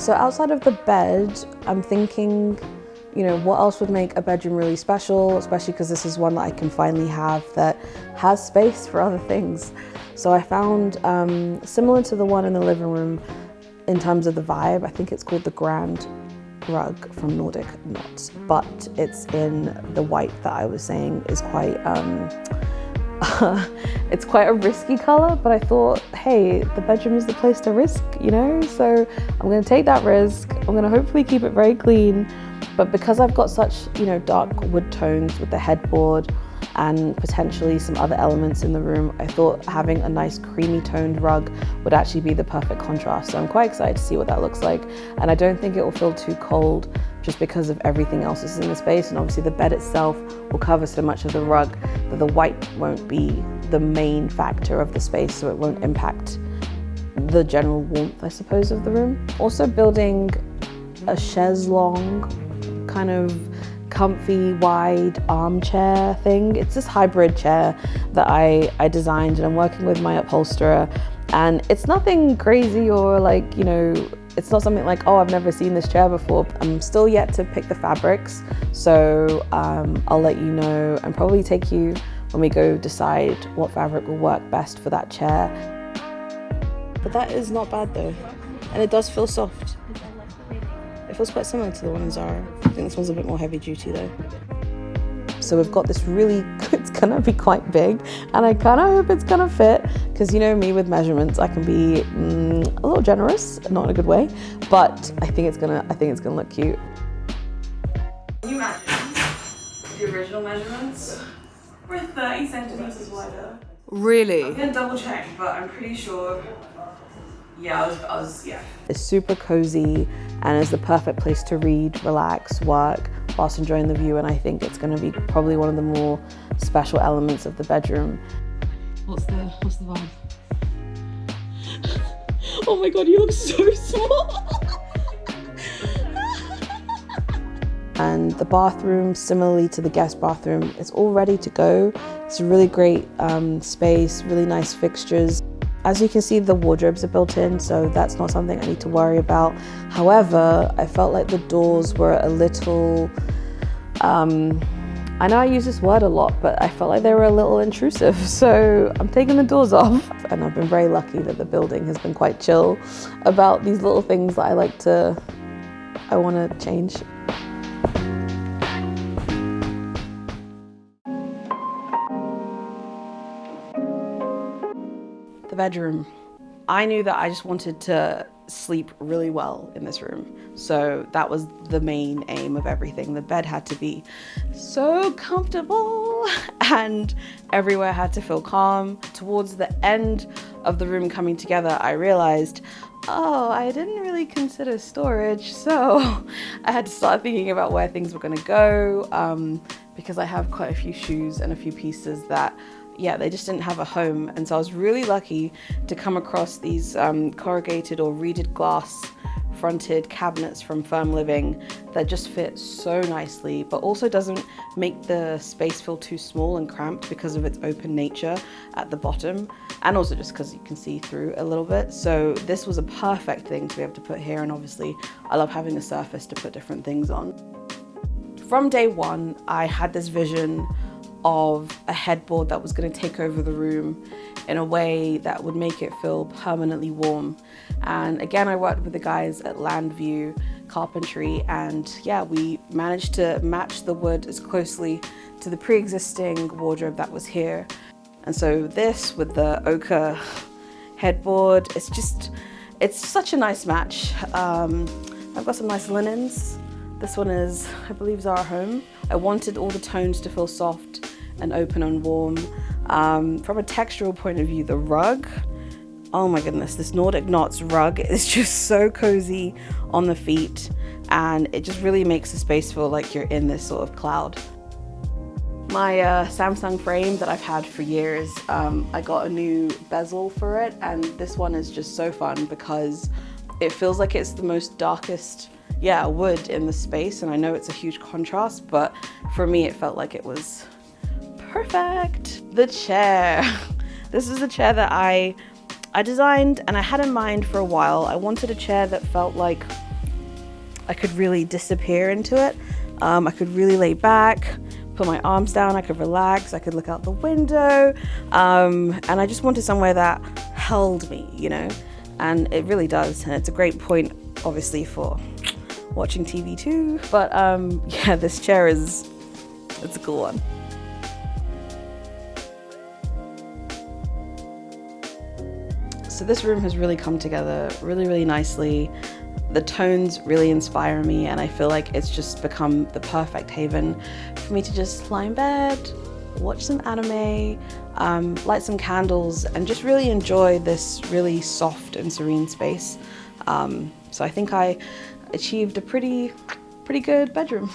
So outside of the bed, I'm thinking, what else would make a bedroom really special, especially because this is one that I can finally have that has space for other things. So I found, similar to the one in the living room in terms of the vibe, I think it's called the Grand rug from Nordic Knots, but it's in the white that I was saying is quite, it's quite a risky color, but I thought, hey, the bedroom is the place to risk, So I'm gonna take that risk. I'm gonna hopefully keep it very clean. But because I've got such, dark wood tones with the headboard and potentially some other elements in the room, I thought having a nice creamy toned rug would actually be the perfect contrast. So I'm quite excited to see what that looks like. And I don't think it will feel too cold just because of everything else that's in the space. And obviously the bed itself will cover so much of the rug that the white won't be the main factor of the space, so it won't impact the general warmth, I suppose, of the room. Also building a chaise longue, kind of comfy, wide armchair thing. It's this hybrid chair that I designed, and I'm working with my upholsterer, and it's nothing crazy or it's not something like, oh, I've never seen this chair before. I'm still yet to pick the fabrics, so I'll let you know and probably take you when we go decide what fabric will work best for that chair. But that is not bad though, and it does feel soft. It feels quite similar to the one in Zara. I think this one's a bit more heavy duty though. So we've got this it's gonna be quite big, and I kind of hope it's gonna fit, because me with measurements, I can be a little generous, not in a good way, but I think it's gonna look cute. Can you imagine the original measurements were 30 centimeters wider? Really? I'm gonna double check, but I'm pretty sure. Yeah, I was. It's super cozy and is the perfect place to read, relax, work whilst enjoying the view, and I think it's going to be probably one of the more special elements of the bedroom. What's the vibe? Oh my god, you look so small. And the bathroom, similarly to the guest bathroom, it's all ready to go. It's a really great space, really nice fixtures. As you can see, the wardrobes are built in, so that's not something I need to worry about. However, I felt like the doors were a little, I know I use this word a lot, but I felt like they were a little intrusive. So I'm taking the doors off, and I've been very lucky that the building has been quite chill about these little things that I want to change. The bedroom. I knew that I just wanted to sleep really well in this room. So that was the main aim of everything. The bed had to be so comfortable and everywhere had to feel calm. Towards the end of the room coming together, I realized, oh, I didn't really consider storage. So I had to start thinking about where things were gonna go, because I have quite a few shoes and a few pieces that they just didn't have a home. And so I was really lucky to come across these corrugated or reeded glass fronted cabinets from Firm Living that just fit so nicely, but also doesn't make the space feel too small and cramped because of its open nature at the bottom, and also just because you can see through a little bit. So this was a perfect thing to be able to put here, and obviously I love having a surface to put different things on. From day one, I had this vision of a headboard that was going to take over the room in a way that would make it feel permanently warm. And again, I worked with the guys at Landview Carpentry, and we managed to match the wood as closely to the pre-existing wardrobe that was here. And so this with the ochre headboard, it's such a nice match. I've got some nice linens. This one is, I believe, Zara Home. I wanted all the tones to feel soft and open and warm. From a textural point of view, the rug, oh my goodness, this Nordic Knots rug is just so cozy on the feet, and it just really makes the space feel like you're in this sort of cloud. My Samsung frame that I've had for years, I got a new bezel for it, and this one is just so fun because it feels like it's the most darkest wood in the space, and I know it's a huge contrast, but for me it felt like it was perfect. The chair. This is a chair that I designed and I had in mind for a while. I wanted a chair that felt like I could really disappear into it. I could really lay back, put my arms down, I could relax, I could look out the window, and I just wanted somewhere that held me, you know, and it really does. And it's a great point, obviously, for watching TV too. But yeah, this chair it's a cool one. So this room has really come together really nicely. The tones really inspire me, and I feel like it's just become the perfect haven for me to just lie in bed, watch some anime, light some candles, and just really enjoy this really soft and serene space. So I think I achieved a pretty good bedroom.